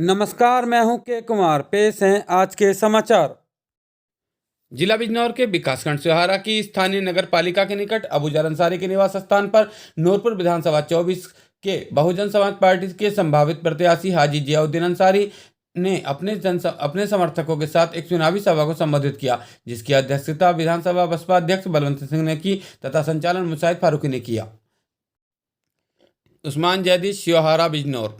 नमस्कार, मैं हूं के कुमार। पेश हैं आज के समाचार। जिला बिजनौर के विकासखंड सिहारा की स्थानीय नगर पालिका के निकट अबूजर अंसारी के निवास स्थान पर नूरपुर विधानसभा 24 के बहुजन समाज पार्टी के संभावित प्रत्याशी हाजी जियाउद्दीन अंसारी ने अपने समर्थकों के साथ एक चुनावी सभा को संबोधित किया, जिसकी अध्यक्षता विधानसभा बसपा अध्यक्ष बलवंत सिंह ने की तथा संचालन मुसाहिद फारूकी ने किया। उस्मान जैदी, सिहारा, बिजनौर।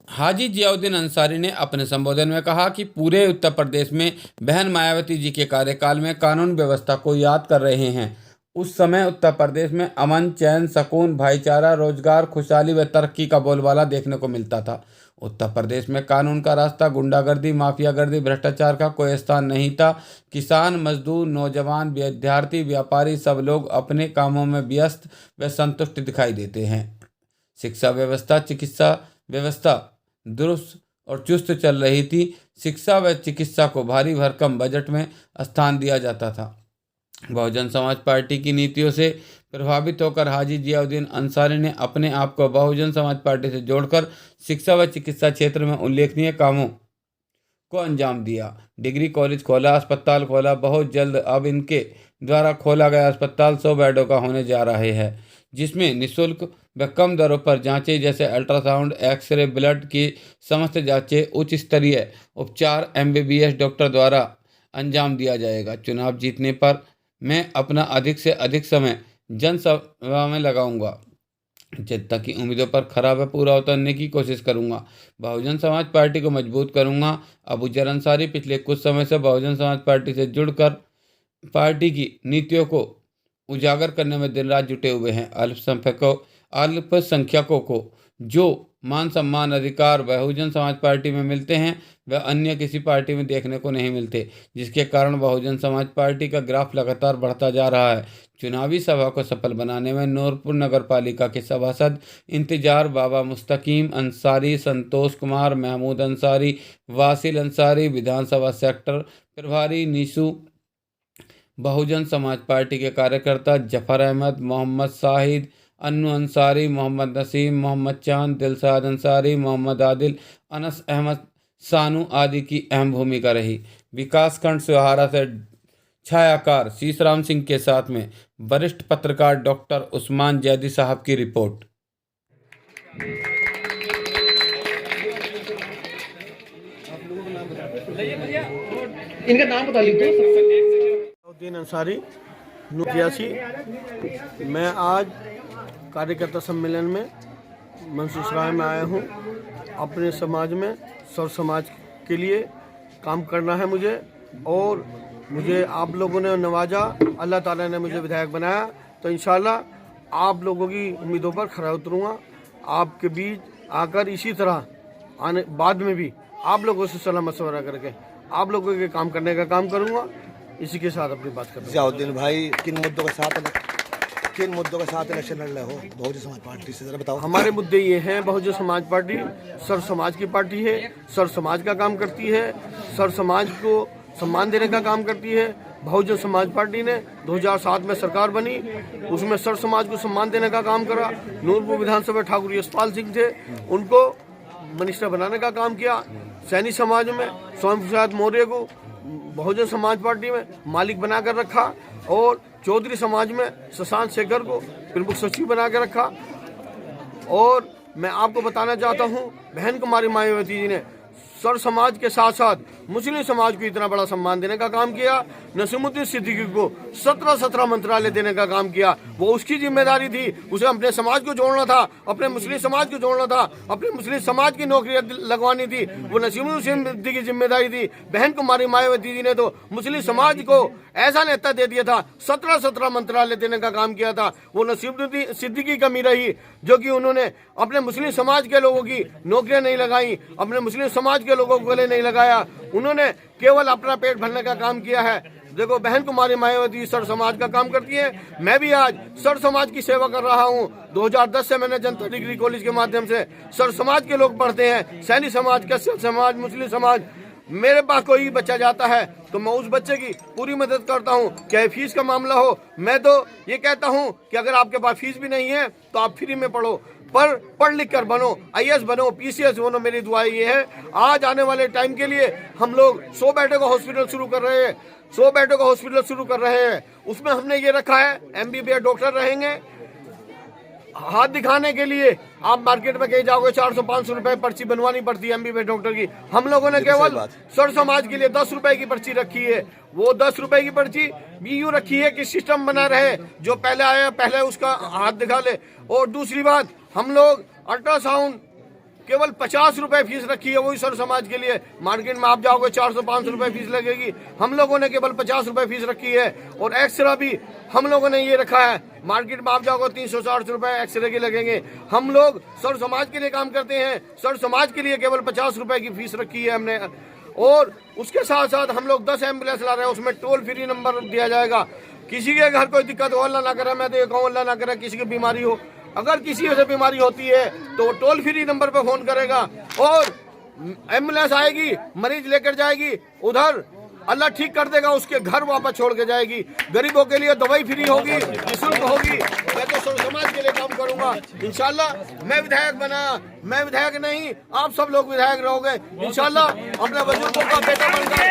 हाजी जियाउद्दीन अंसारी ने अपने संबोधन में कहा कि पूरे उत्तर प्रदेश में बहन मायावती जी के कार्यकाल में कानून व्यवस्था को याद कर रहे हैं। उस समय उत्तर प्रदेश में अमन, चैन, सुकून, भाईचारा, रोजगार, खुशहाली व तरक्की का बोलबाला देखने को मिलता था। उत्तर प्रदेश में कानून का रास्ता, गुंडागर्दी, माफियागर्दी, भ्रष्टाचार का कोई स्थान नहीं था। किसान, मजदूर, नौजवान, विद्यार्थी, व्यापारी सब लोग अपने कामों में व्यस्त व संतुष्ट दिखाई देते हैं। शिक्षा व्यवस्था, चिकित्सा व्यवस्था दुरुस्त और चुस्त चल रही थी। शिक्षा व चिकित्सा को भारी भरकम बजट में स्थान दिया जाता था। बहुजन समाज पार्टी की नीतियों से प्रभावित होकर हाजी जियाउद्दीन अंसारी ने अपने आप को बहुजन समाज पार्टी से जोड़कर शिक्षा व चिकित्सा क्षेत्र में उल्लेखनीय कामों को अंजाम दिया। डिग्री कॉलेज खोला, अस्पताल खोला। बहुत जल्द अब इनके द्वारा खोला गया अस्पताल 100 बेडों का होने जा रहा है, जिसमें निःशुल्क व कम दरों पर जांचें जैसे अल्ट्रासाउंड, एक्सरे, ब्लड की समस्त जांचें, उच्च स्तरीय उपचार MBBS डॉक्टर द्वारा अंजाम दिया जाएगा। चुनाव जीतने पर मैं अपना अधिक से अधिक समय जनसेवा में लगाऊंगा। जनता की उम्मीदों पर खरा व पूरा उतरने की कोशिश करूंगा। बहुजन समाज पार्टी को मजबूत करूंगा। अबूजर अंसारी पिछले कुछ समय से बहुजन समाज पार्टी से जुड़कर पार्टी की नीतियों को उजागर करने में दिन रात जुटे हुए हैं। अल्पसंख्यकों को जो मान सम्मान अधिकार बहुजन समाज पार्टी में मिलते हैं वह अन्य किसी पार्टी में देखने को नहीं मिलते, जिसके कारण बहुजन समाज पार्टी का ग्राफ लगातार बढ़ता जा रहा है। चुनावी सभा को सफल बनाने में नूरपुर नगर पालिका के सभासद इंतजार बाबा, मुस्तकीम अंसारी, संतोष कुमार, महमूद अंसारी, वासिल अंसारी, विधानसभा सेक्टर प्रभारी नीसू, बहुजन समाज पार्टी के कार्यकर्ता जफर अहमद, मोहम्मद शाहिद, अन्नू अंसारी, मोहम्मद नसीम, मोहम्मद चांद, दिलशाद अंसारी, मोहम्मद आदिल, अनस अहमद सानू आदि की अहम भूमिका रही। विकासखंड सिहारा से छायाकार शीशराम सिंह के साथ में वरिष्ठ पत्रकार डॉक्टर उस्मान जैदी साहब की रिपोर्ट। इनका नाम बता लीजिए। जियाउद्दीन अंसारी, नुकियासी। मैं आज कार्यकर्ता सम्मेलन में मंसूसराय में आया हूँ। अपने समाज में सर्व समाज के लिए काम करना है मुझे, और मुझे आप लोगों ने नवाजा, अल्लाह ताला ने मुझे विधायक बनाया, तो इंशाल्लाह आप लोगों की उम्मीदों पर खरा उतरूँगा। आपके बीच आकर इसी तरह आने बाद में भी आप लोगों से सलाह मशवरा करके आप लोगों के काम करने का काम करूँगा। इसी के साथ अपनी बात करते हैं। जियाउद्दीन भाई, किन मुद्दों के साथ इलेक्शन लड़ रहे हो बहुजन समाज पार्टी से, जरा बताओ। हमारे मुद्दे ये हैं, बहुजन समाज पार्टी सर्व समाज की पार्टी है, सर्व समाज का काम करती है, सर्व समाज को सम्मान देने का काम करती है। बहुजन समाज पार्टी ने 2007 में सरकार बनी, उसमें सर्व समाज को सम्मान देने का काम करा। नूरपुर विधानसभा ठाकुर यशपाल सिंह थे, उनको मिनिस्टर बनाने का काम किया। सैनी समाज में स्वयं प्रसाद मौर्य को बहुजन समाज पार्टी में मालिक बनाकर रखा, और चौधरी समाज में शशांक शेखर को प्रमुख सचिव बना के रखा। और मैं आपको बताना चाहता हूं, बहन कुमारी मायावती जी ने सर्व समाज के साथ साथ मुस्लिम समाज को इतना बड़ा सम्मान देने का काम किया। नसीमुद्दीन सिद्दीकी को 17 मंत्रालय देने का काम किया। वो उसकी जिम्मेदारी थी, उसे अपने समाज को जोड़ना था, अपने मुस्लिम समाज को जोड़ना था, अपने मुस्लिम समाज की नौकरियां लगवानी थी। वो नसीमुद्दीन सिद्दीकी की जिम्मेदारी थी। बहन कुमारी मायावती जी ने तो मुस्लिम समाज को ऐसा नेता दे दिया था, 17 मंत्रालय देने का काम किया था। वो नसीमुद्दीन सिद्दीकी की कमी रही, जो कि उन्होंने अपने मुस्लिम समाज के लोगों की नौकरियां नहीं लगाई, अपने मुस्लिम समाज के लोगों को गले नहीं लगाया। उन्होंने केवल अपना पेट भरने का काम किया है। देखो, बहन कुमारी मायावती सर्व समाज का काम करती है। मैं भी आज सर्व समाज की सेवा कर रहा हूँ। 2010 से मैंने जनता डिग्री कॉलेज के माध्यम से सर्व समाज के लोग पढ़ते हैं, सैनी समाज, कश्यप समाज, मुस्लिम समाज। मेरे पास कोई बच्चा जाता है तो मैं उस बच्चे की पूरी मदद करता हूँ, चाहे फीस का मामला हो। मैं तो ये कहता हूँ कि अगर आपके पास फीस भी नहीं है तो आप फ्री में पढ़ो। पर पढ़ लिख कर बनो, IAS बनो, PCS बनो। मेरी दुआ ये है, आज आने वाले टाइम के लिए हम लोग 100 बेडों का हॉस्पिटल शुरू कर रहे हैं, 100 बेडों का हॉस्पिटल शुरू कर रहे हैं। उसमें हमने ये रखा है MBBS डॉक्टर रहेंगे। हाथ दिखाने के लिए आप मार्केट में कहीं जाओगे 400-500 रुपए पर्ची बनवानी पड़ती है MBBS डॉक्टर की। हम लोगों ने केवल सर समाज के लिए 10 रुपए की पर्ची रखी है। वो 10 रुपए की पर्ची भी यूँ रखी है कि सिस्टम बना रहे, जो पहले आया पहले उसका हाथ दिखा ले। और दूसरी बात, हम लोग अल्ट्रासाउंड केवल 50 रुपए फीस रखी है, वही सर समाज के लिए। मार्केट में आप जाओगे 400-500 रुपए फीस लगेगी, हम लोगों ने केवल 50 रुपए फीस रखी है। और एक्सरा भी हम लोगों ने ये रखा है, मार्केट में आप जाओगे 360 रुपए एक्सरे के लगेंगे। हम लोग सर समाज के लिए काम करते हैं, सर समाज के लिए केवल 50 रुपए की फीस रखी है हमने। और उसके साथ साथ हम लोग 10 एम्बुलेंस ला रहे हैं, उसमें टोल फ्री नंबर दिया जाएगा। किसी के घर कोई दिक्कत हो, अल्लाह ना करे, मैं तो ये कहूँ अल्लाह ना करे किसी की बीमारी हो, अगर किसी से बीमारी होती है तो टोल फ्री नंबर पर फोन करेगा और एम्बुलेंस आएगी, मरीज लेकर जाएगी, उधर अल्लाह ठीक कर देगा, उसके घर वापस छोड़ के जाएगी। गरीबों के लिए दवाई फ्री होगी, निःशुल्क होगी। मैं तो समाज के लिए काम करूंगा इंशाल्लाह। मैं विधायक बना, मैं विधायक नहीं, आप सब लोग विधायक रहोगे इंशाल्लाह। अपने बुजुर्गों का बेटा बनकर,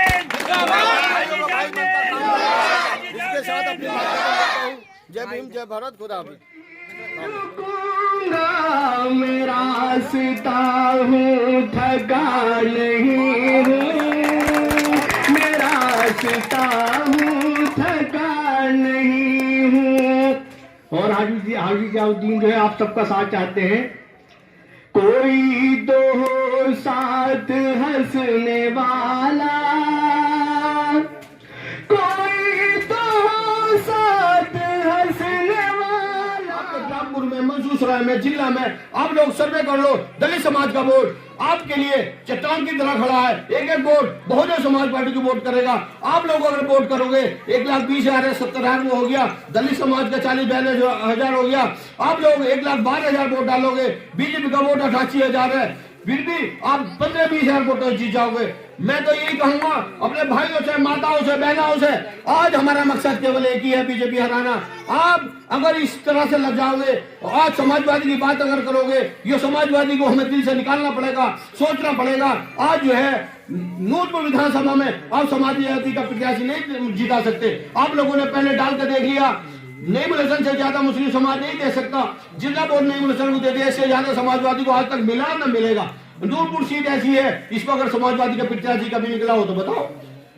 इसके साथ अपनी बात करता हूँ। जय भीम, जय भारत, खुदा हाफिज़। मेरा रास्ता हूँ, थका नहीं हूँ, मेरा रास्ता हूँ, थका नहीं हूँ। और हाजी जियाउद्दीन जो है आप सबका साथ चाहते हैं। कोई तो हो साथ हंसने वाला, कोई तो हो साथ हंसने वाला। रामपुर में, मंसूसराय में, जिला में आप लोग सर्वे कर लो। दलित समाज का वोट आपके लिए चट्टान की तरह खड़ा है। एक एक वोट बहुजन समाज पार्टी को वोट करेगा। आप लोग अगर वोट करोगे 1,20,000 70,000 हो गया, दलित समाज का 40-42,000 हो गया। आप लोग 1,12,000 वोट डालोगे, बीजेपी का वोट 88,000 है, फिर भी आप 15-20,000 वोटों जीत जाओगे। मैं तो यही कहूंगा अपने भाइयों से, माताओं से, बहनों से, आज हमारा मकसद केवल एक ही है, बीजेपी हराना। आप अगर इस तरह से लग जाओगे, आज समाजवादी की बात अगर करोगे, ये समाजवादी को हमें दिल से निकालना पड़ेगा, सोचना पड़ेगा। आज जो है नूरपुर विधानसभा में आप समाजवादी का प्रत्याशी नहीं जिता सकते। आप लोगों ने पहले डाल के देख लिया, नई मुलसन से ज्यादा मुस्लिम समाज नहीं दे सकता। जिला बोर्ड नई मुलसन को दे दिया, इससे ज्यादा समाजवादी को आज तक मिला न मिलेगा। नूरपुर सीट ऐसी है, इस पर अगर समाजवादी का प्रत्याशी कभी निकला हो तो बताओ।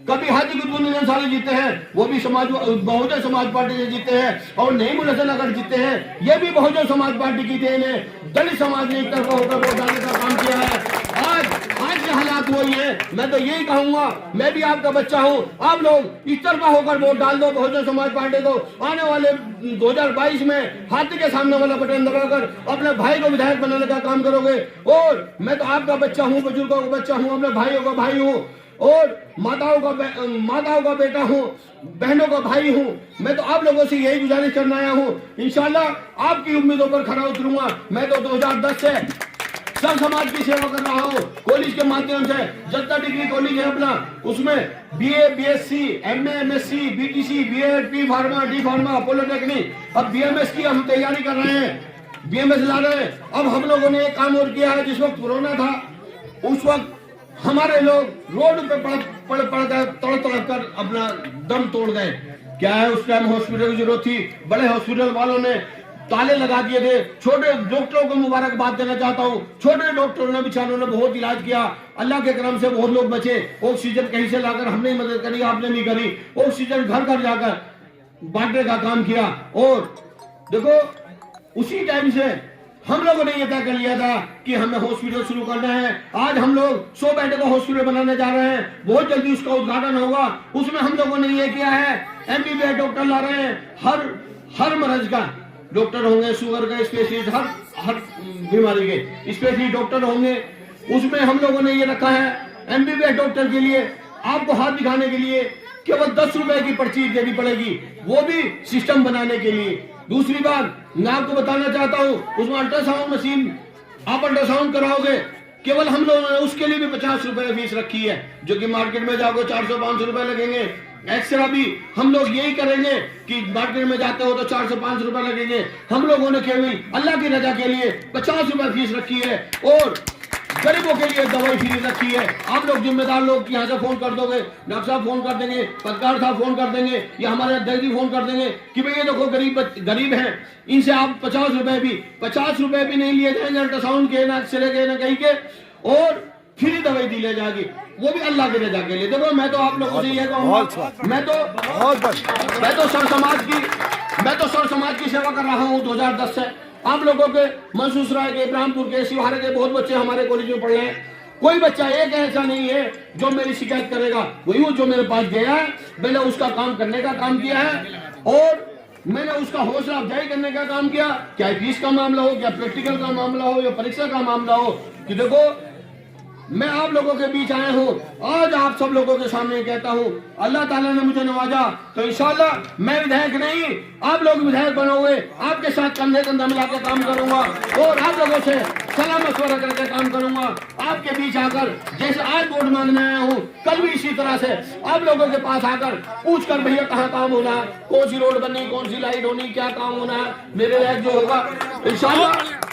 कभी हाजी कुतुबुद्दीन अंसारी जीते हैं, वो भी बहुजन समाज पार्टी से जीते हैं। और नई मुलसन अगर जीते हैं, ये भी बहुजन समाज पार्टी की देन है। दलित समाज ने एक तरफा होकर वोट डालने का काम किया है। आज के हालात वही है। मैं तो यही कहूंगा, मैं भी आपका बच्चा हूं, आप लोग इस तरफा होकर वोट डाल दो बहुजन समाज पार्टी को। आने वाले 2022 में हाथी के सामने वाला बटन दबाकर अपने भाई को विधायक बनाने का काम करोगे। और मैं तो आपका बच्चा हूं, बुजुर्गों का बच्चा हूं, अपने भाइयों का भाई हूं, और माताओं का बेटा हूं, बहनों का भाई हूं। मैं तो आप लोगों से यही गुजारिश करने आया हूं। इंशाल्लाह आपकी उम्मीदों पर खरा उतरूंगा। मैं तो 2010 से सब समाज की सेवा कर रहा हूँ। कॉलेज के माध्यम से, जनता डिग्री कॉलेज है अपना, उसमें BA, BSc, MA, MSc, BTC, BEd, P pharma, D pharma, polytechnic, अब BMS की हम तैयारी कर रहे हैं, BMS ला रहे हैं। अब हम लोगों ने एक काम और किया है, जिस वक्त कोरोना था उस वक्त हमारे लोग रोड पे पड़ तड़प कर अपना दम तोड़ गए। क्या है, उस टाइम हॉस्पिटल की जरूरत थी, बड़े हॉस्पिटल वालों ने ताले लगा दिए थे। छोटे डॉक्टरों को मुबारकबाद देना चाहता हूँ, छोटे डॉक्टरों ने बेचारों ने बहुत इलाज किया, अल्लाह के करम से बहुत लोग बचे। ऑक्सीजन कहीं से लाकर हमने मदद करी, आपने नहीं करी। ऑक्सीजन घर घर जाकर बांटने का काम किया। और देखो, उसी टाइम से हम लोगों ने यह तय कर लिया था कि हमें हॉस्पिटल शुरू करना है। आज हम लोग 100 बेड का हॉस्पिटल बनाने जा रहे हैं, बहुत जल्दी उसका उद्घाटन होगा। उसमें हम लोगों ने ये किया है, MBBS डॉक्टर ला रहे हैं, हर मरीज का डॉक्टर होंगे, शुगर का स्पेशलिस्ट, हर बीमारी के स्पेशलिस्ट डॉक्टर होंगे। उसमें हम लोगों ने ये रखा है, MBBS डॉक्टर के लिए आपको हाथ दिखाने के लिए केवल 10 रुपए की पर्ची देनी पड़ेगी, वो भी सिस्टम बनाने के लिए। दूसरी बात मैं आपको बताना चाहता हूँ, उसमें अल्ट्रासाउंड मशीन, आप अल्ट्रासाउंड कराओगे, केवल हम लोगों ने उसके लिए भी 50 रुपए फीस रखी है, जो कि मार्केट में जाओगे 400-500 रुपए लगेंगे। एक्स्ट्रा भी हम लोग यही करेंगे कि मार्केट में जाते हो तो 4 से 5 रुपए लगेंगे। हम लोगों ने केवल अल्लाह की रजा के लिए 50 रुपए फीस रखी है और गरीबों के लिए दवाई फ्री रखी है। आप लोग जिम्मेदार लोग यहाँ से फोन कर दोगे, डॉक्टर साहब फोन कर देंगे, पत्रकार साहब फोन कर देंगे या हमारे अध्यक्ष फोन कर देंगे कि भाई ये देखो गरीब हैं, इनसे आप 50 रुपए भी नहीं लिए जाएंगे, अल्ट्रासाउंड के ना एक्सरे के ना कहीं के, और फ्री दवाई दी ले जाएगी, वो भी अल्लाह के रजा के लिए। देखो मैं तो आप लोगों से ये कहूँगा, मैं तो सर समाज की सेवा कर रहा हूँ 2010 से। आप लोगों के मंसूसराय के, इब्राहिमपुर के, शिवहारे के बहुत बच्चे हमारे कॉलेज में पढ़ रहे हैं। कोई बच्चा एक ऐसा नहीं है जो मेरी शिकायत करेगा। वही वो जो मेरे पास गया है, मैंने उसका काम करने का काम किया है और मैंने उसका हौसला अफजाई करने का काम किया। क्या फीस का मामला हो, क्या प्रैक्टिकल का मामला हो या परीक्षा का मामला हो, कि देखो मैं आप लोगों के बीच आया हूँ। आज आप सब लोगों के सामने कहता हूँ, अल्लाह ताला ने मुझे नवाजा तो इंशाल्लाह मैं विधायक नहीं, आप लोग विधायक बनोगे, आपके साथ कंधे कंधा मिला के काम करूंगा और आप लोगों से सलाह मशवरा करके काम करूंगा। आपके बीच आकर जैसे आज वोट मांगने आया हूँ, कल भी इसी तरह से आप लोगों के पास आकर पूछ कर भैया कहाँ काम होना है, कौन सी रोड बननी, कौन सी लाइट होनी, क्या काम होना है, मेरे लायक जो होगा इंशाल्लाह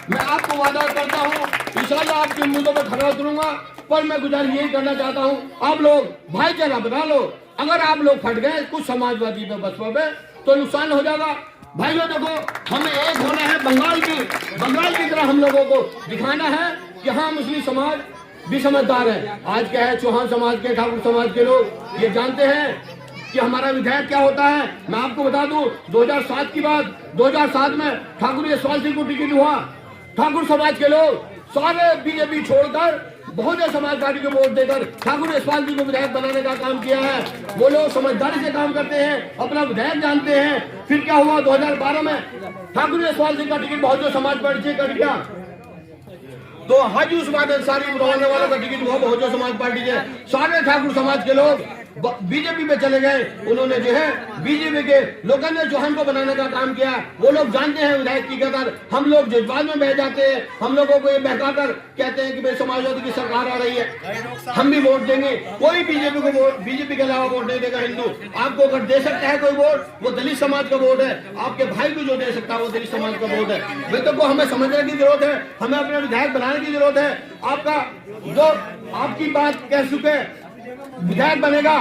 मैं आपको वादा करता हूँ, इंशाल्लाह आपके मुद्दों पर खड़ा उतरूंगा। पर मैं गुजारिश यही करना चाहता हूँ, आप लोग भाईचारा बना लो। अगर आप लोग फट गए कुछ समाजवादी पे बसपा पे तो नुकसान हो जाएगा। भाइयों देखो, हमें एक होना है, बंगाल की तरह हम लोगों को दिखाना है कि हाँ मुस्लिम समाज भी समझदार है। आज क्या है, चौहान समाज के, ठाकुर समाज के लोग ये जानते हैं कि हमारा विधायक क्या होता है। मैं आपको बता दूं 2007 की बात, 2007 में ठाकुर यशपाल सिंह को टिकट हुआ। ठाकुर समाज के लोग सारे बीजेपी छोड़कर बहुजन समाज पार्टी को वोट देकर ठाकुर यशपाल जी को विधायक बनाने का काम किया है। वो लोग समझदारी से काम करते हैं, अपना विधायक जानते हैं। फिर क्या हुआ, 2012 में ठाकुर यशपाल सिंह का टिकट बहुजन समाज पार्टी से कट गया तो हाजी उस्मान अंसारी रहने वालों का टिकट हुआ बहुजन समाज पार्टी से। सारे ठाकुर समाज के लोग बीजेपी में चले गए। उन्होंने जो है बीजेपी के लोगों ने चौहान को बनाने का काम किया। वो लोग जानते हैं विधायक की कदर। हम लोग जज्बात में बह जाते हैं, हम लोगों को ये बहकाकर कहते हैं कि भाई समाजवादी की सरकार आ रही है, हम भी वोट देंगे। कोई बीजेपी को वोट, बीजेपी के अलावा वोट नहीं देगा हिंदू। आपको अगर दे सकता है कोई वोट, वो दलित समाज का वोट है। आपके भाई को जो दे सकता है वो दलित समाज का वोट है। बेटों को हमें समझने की जरूरत है, हमें अपने विधायक बनाने की जरूरत है। आपका जो आपकी बात कह चुके विधायक बनेगा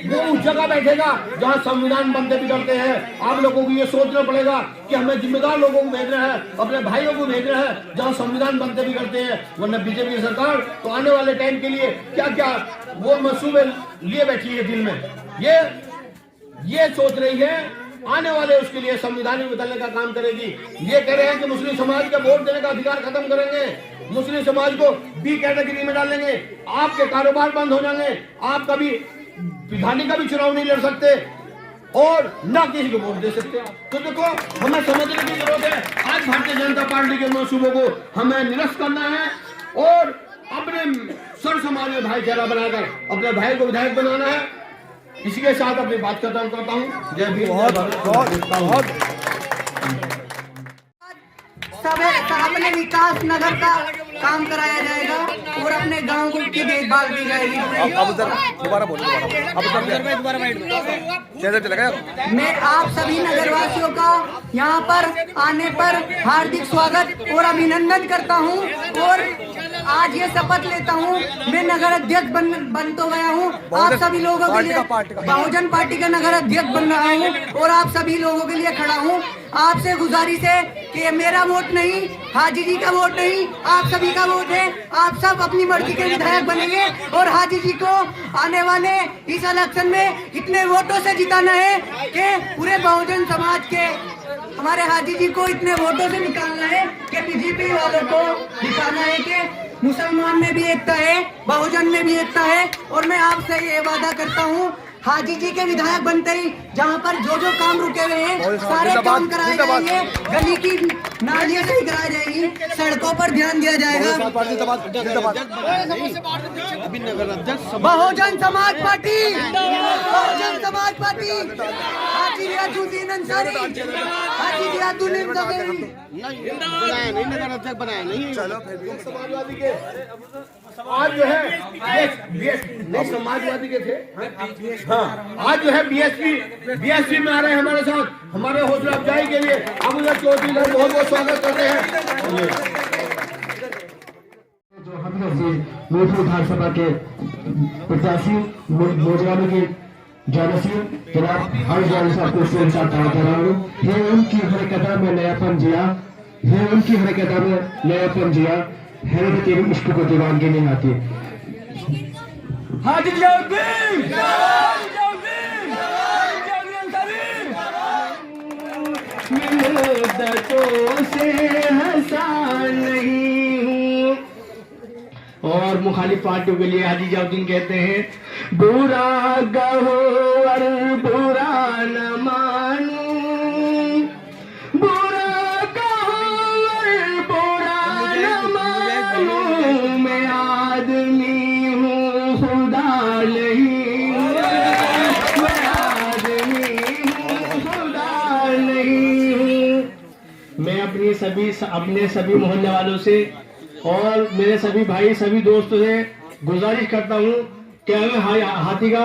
वो उस जगह बैठेगा जहां संविधान बनते बिगड़ते हैं। आप लोगों को ये सोचना पड़ेगा कि हमें जिम्मेदार लोगों को भेज रहे हैं, अपने भाइयों को भेज रहे हैं जहां संविधान बनते बिगड़ते हैं। वरना बीजेपी सरकार तो आने वाले टाइम के लिए क्या क्या वो मंसूबे लिए बैठी है दिल में, ये सोच रही है आने वाले उसके लिए संविधान में बदलने का काम करेगी। ये कह रहे हैं कि मुस्लिम समाज का वोट देने का अधिकार खत्म करेंगे, मुस्लिम समाज को बी कैटेगरी में डालेंगे, आपके कारोबार बंद हो जाएंगे, आप कभी विधानी का भी चुनाव नहीं लड़ सकते और ना किसी को वोट दे सकते। तो देखो हमें समझने की जरूरत है। आज भारतीय जनता पार्टी के मंसूबों को हमें निरस्त करना है और अपने सर समाज में भाईचारा बनाकर अपने भाई को विधायक बनाना है। इसी के साथ अपनी बात खत्म करता हूँ। जय भीम। सब अपने विकास नगर का काम कराया जाएगा और अपने गांव की देखभाल की जाएगी। मैं आप सभी नगरवासियों का यहाँ पर आने पर हार्दिक स्वागत और अभिनंदन करता हूँ और आज ये शपथ लेता हूँ, मैं नगर अध्यक्ष बन तो गया हूँ। आप सभी लोगों के लिए बहुजन पार्टी का नगर अध्यक्ष बन रहा हूँ और आप सभी लोगों के लिए खड़ा हूँ। आपसे गुजारिश है कि मेरा वोट नहीं, हाजी जी का वोट नहीं, आप सभी का वोट है। आप सब अपनी मर्जी के विधायक बनेंगे और हाजी जी को आने वाले इस इलेक्शन में इतने वोटों से जिताना है कि पूरे बहुजन समाज के हमारे हाजी जी को इतने वोटों से निकालना है कि बीजेपी वालों को दिखाना है कि मुसलमान में भी एकता है, बहुजन में भी एकता है। और मैं आपसे ये वादा करता हूँ, हाजी जी के विधायक बनते ही जहाँ पर जो काम रुके हुए हैं सारे काम कराए जाएंगे, गली की नालियाँ सही कराई जाएगी, सड़कों पर ध्यान दिया जाएगा। Bahujan Samaj party, Bahujan Samaj party. हाजी रियाजुद्दीन अंसारी, हाजी रियाजुद्दीन अंसारी। बनाया नहीं, नगर अध्यक्ष बनाया नहीं। चलो फिर भी समाजवादी के आज जो है नहीं समाजवादी के थे। हाँ, आज जो है बीएसपी में आ रहे हैं हमारे साथ, हमारे हौसला अफजाई के लिए अब उधर चौधरी का बहुत बहुत स्वागत करते हैं। जो हम नूरपुर विधानसभा के प्रत्याशी नौजवानों के जानसी जनाब हर जान साहब को से साथ कर रहा हूँ। ये उनकी हरकत में नयापन जिया, ये उनकी हरकत में नयापन जिया, हैरत तेरी इश्क को दीवान के नहीं आती। हाजी जियाउद्दीन से हंसान नहीं हूँ। और मुखालिफ पार्टियों के लिए हाजी जियाउद्दीन कहते हैं बुरा कहो और बुरा न मानू, बुरा कहो और बुरा न मानू, मैं आदमी हूँ खुदा नहीं हूँ, मैं आदमी हूँ खुदा नहीं हूँ। मैं अपने सभी मोहल्ले वालों से और मेरे सभी भाई सभी दोस्तों से गुजारिश करता हूँ कि हमें हाथी का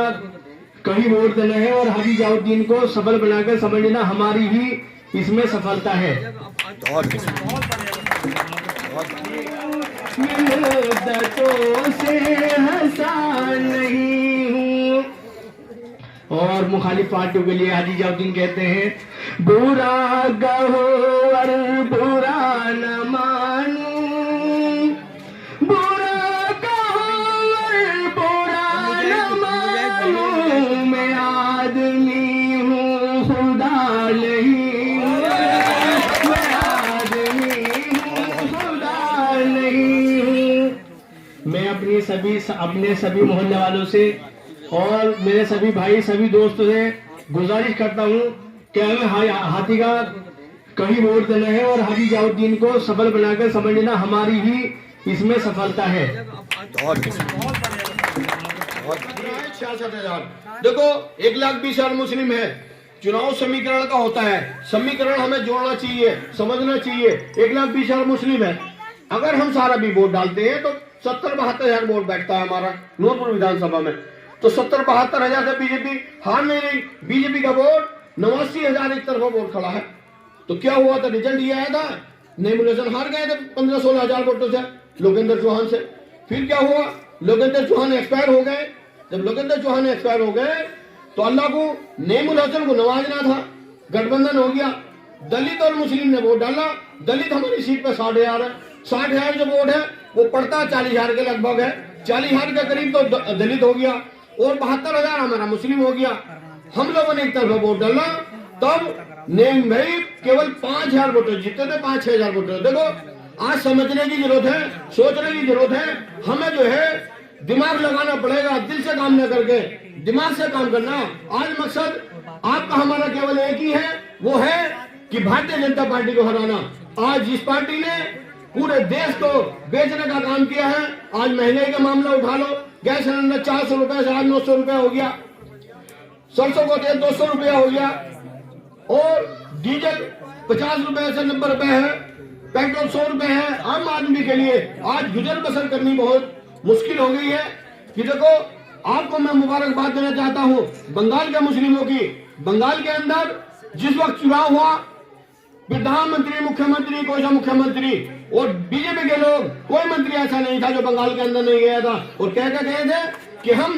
कहीं वोट देना है और हाजी जियाउद्दीन को सफल बनाकर समझ लेना हमारी ही इसमें सफलता है। से हंसान नहीं हूँ। और मुखालिफ पार्टियों के लिए हाजी जियाउद्दीन कहते हैं बुरा कहो और बुरा न मानू, बुरा कहो और बुरा न मानू, मैं आदमी हूँ खुदा नहीं हूँ, मैं आदमी हूँ खुदा नहीं हूँ। मैं अपने सभी मोहल्ले वालों से और मेरे सभी भाई सभी दोस्तों से गुजारिश करता हूँ कि हमें हाथी का कहीं वोट देना है और हाजी जियाउद्दीन को सफल बनाकर समझ लेना हमारी ही इसमें सफलता है। 66,000 देखो 1,20,000 मुस्लिम है। चुनाव समीकरण का होता है, समीकरण हमें जोड़ना चाहिए, समझना चाहिए। 1,20,000 मुस्लिम है, अगर हम सारा भी वोट डालते हैं तो 70-72,000 वोट बैठता है हमारा नूरपुर विधानसभा में। तो 70-72,000 से बीजेपी हार नहीं रही। बीजेपी का वोट 89,000 एक तरफा वोट खड़ा है। तो क्या हुआ था, रिजल्ट ये आया था, नॉमिनेशन हार गए थे 15-16,000 वोटों से लोकेंद्र चौहान से। फिर क्या हुआ, लोकेंद्र चौहान एक्सपायर हो गए। जब लोकेंद्र चौहान एक्सपायर हो गए तो अल्लाह को नेमुल हसन को नवाजना था, गठबंधन हो गया। दलित और मुस्लिम ने वोट डाला। दलित हमारी सीट पे 60,000 है। 60,000 जो वोट है वो पड़ता 40,000 के लगभग है। 40,000 के करीब तो दलित हो गया और 72,000 हमारा मुस्लिम हो गया। हम लोगों ने एक तरफा वोट डाला, तब नेम भाई केवल 5,000 वोटर जीते थे, 5-6,000 वोटर। देखो आज समझने की जरूरत है, सोचने की जरूरत है। हमें जो है दिमाग लगाना पड़ेगा, दिल से काम न करके दिमाग से काम करना। आज मकसद आपका हमारा केवल एक ही है, वो है कि भारतीय जनता पार्टी को हराना। आज जिस पार्टी ने पूरे देश को बेचने का काम किया है, आज महंगाई का मामला उठा लो, गैस सिलेंडर 400 रुपए से आज 900 रुपए हो गया, सरसों को तेल 200 रुपया हो गया और डीजल 50 रुपए से 90 रुपए है, पेट्रोल 100 रुपए है। आम आदमी के लिए आज गुजर बसर करनी बहुत मुश्किल हो गई है। कि देखो आपको मैं मुबारकबाद देना चाहता हूँ बंगाल के मुस्लिमों की। बंगाल के अंदर जिस वक्त चुनाव हुआ, प्रधानमंत्री, मुख्यमंत्री, कोई सा मुख्यमंत्री और बीजेपी के लोग, कोई मंत्री ऐसा नहीं था जो बंगाल के अंदर नहीं गया था और कह कर गए थे कि हम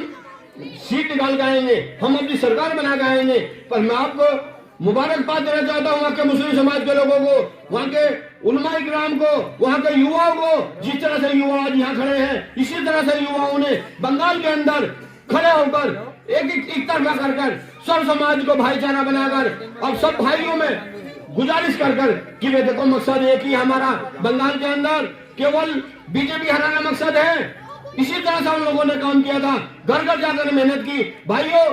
सीट निकाल के आएंगे, हम अपनी सरकार बना के आएंगे। पर मैं आपको मुबारकबाद देना चाहता हूँ वहाँ के मुस्लिम समाज के लोगों को, वहाँ के उलमा इकराम को, वहाँ के युवाओं को। जिस तरह से युवा आज यहाँ खड़े हैं, इसी तरह से युवाओं ने बंगाल के अंदर खड़े होकर एक तरफा कर सब समाज को भाईचारा बनाकर अब सब भाइयों में गुजारिश कर कि वे देखो मकसद एक ही हमारा बंगाल के अंदर केवल बीजेपी हराना मकसद है। इसी तरह से हम लोगों ने काम किया था, घर घर जाकर मेहनत की। भाइयों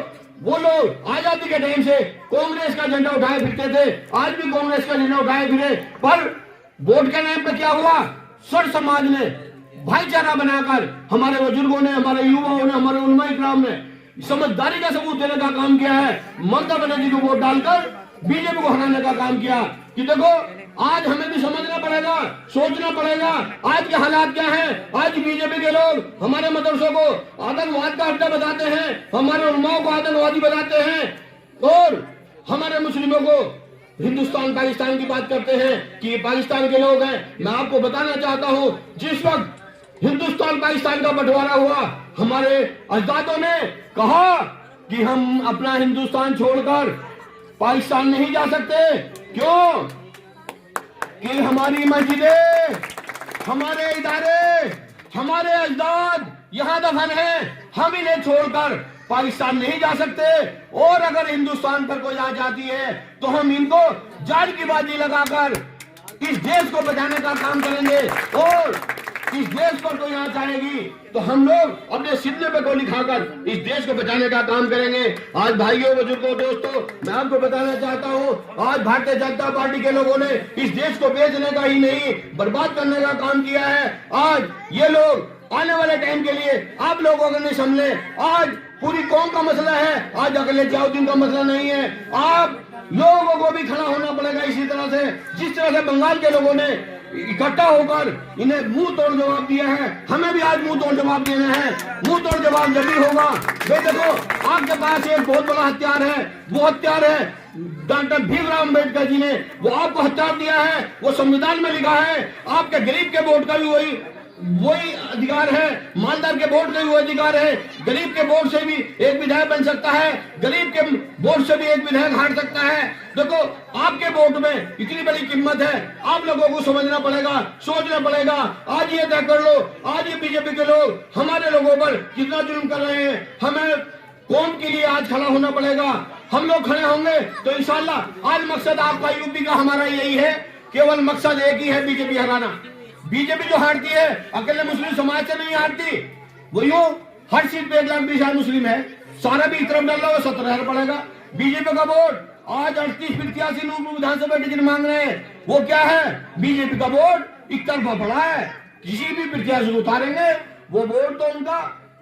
वो लोग आजादी के टाइम से कांग्रेस का झंडा उठाए फिरते थे, आज भी कांग्रेस का झंडा उठाए फिरे, पर वोट के नाम पे क्या हुआ, सर समाज ने भाईचारा बनाकर, हमारे बुजुर्गों ने, हमारे युवाओं ने, हमारे उलमा इकराम ने समझदारी का सबूत देने का काम किया है। ममता बनर्जी को वोट डालकर बीजेपी को हराने का काम किया। कि देखो आज हमें भी समझना पड़ेगा, सोचना पड़ेगा आज के हालात क्या हैं। आज बीजेपी के लोग हमारे मदरसों को आतंकवाद का अड्डा बताते हैं, हमारे उलमाओं को आतंकवादी बताते हैं और हमारे मुस्लिमों को हिंदुस्तान पाकिस्तान की बात करते हैं कि ये पाकिस्तान के लोग हैं। मैं आपको बताना चाहता हूं, जिस वक्त हिंदुस्तान पाकिस्तान का बंटवारा हुआ, हमारे अजदादों ने कहा कि हम अपना हिंदुस्तान छोड़कर पाकिस्तान नहीं जा सकते। क्यों? कि हमारी मस्जिदें, हमारे इदारे, हमारे अजदाद यहाँ दफन हैं, हम इन्हें छोड़कर पाकिस्तान नहीं जा सकते। और अगर हिंदुस्तान पर कोई आ जाती है तो हम इनको जान की बाजी लगाकर इस देश को बचाने का काम करेंगे। और इस देश पर कोई आंच आएगी तो हम लोग अपने सीने पे गोली खाकर इस देश को बचाने का काम करेंगे। आज भाइयों, बुजुर्गों, दोस्तों, मैं आपको बताना चाहता हूं, आज भारतीय जनता पार्टी के लोगों ने इस देश को बेचने का ही नहीं, बर्बाद करने का काम किया है। आज ये लोग आने वाले टाइम के लिए आप लोगों को नहीं समझे। आज पूरी कौम का मसला है, आज अकेले जियाउद्दीन का मसला नहीं है। आप लोगों को भी खड़ा होना पड़ेगा इसी तरह से, जिस तरह से बंगाल के लोगों ने इकट्ठा होकर इन्हें मुंह तोड़ जवाब दिया है, हमें भी आज मुंह तोड़ जवाब देना है। मुंह तोड़ जवाब जब भी होगा, भाई देखो आपके पास एक बहुत बड़ा हथियार है, वो हथियार है डॉक्टर भीमराव अम्बेडकर जी ने, वो आपको हथियार दिया है, वो संविधान में लिखा है। आपके गरीब के वोट का भी वही अधिकार है, मालदार के वोट का भी वही अधिकार है। गरीब के वोट से भी एक विधायक बन सकता है, गरीब के वोट से भी एक विधायक हार सकता है। देखो आपके वोट में इतनी बड़ी कीमत है, आप लोगों को समझना पड़ेगा, सोचना पड़ेगा। आज ये तय कर लो, आज ये बीजेपी के लोग हमारे लोगों पर कितना जुल्म कर रहे हैं, हमें कौम के लिए आज खड़ा होना पड़ेगा। हम लोग खड़े होंगे तो इंशाल्लाह आज मकसद आपका यूपी का हमारा यही है, केवल मकसद एक ही है, बीजेपी हराना। बीजेपी जो हारती है अकेले मुस्लिम समाज से नहीं हारती, वो यूं हर सीट पे 1,20,000 मुस्लिम है, सारा भी तरफ डाल रहा है, 17,000 पड़ेगा। बीजेपी का वोट आज 38-85 नूरपुर विधानसभा टिकट मांग रहे हैं, वो क्या है? बीजेपी का वोट एक तरफा पड़ा है, किसी भी प्रत्याशी को उतारेंगे वो वोट तो उनका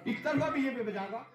एक तरफा बीजेपी पे जाएगा।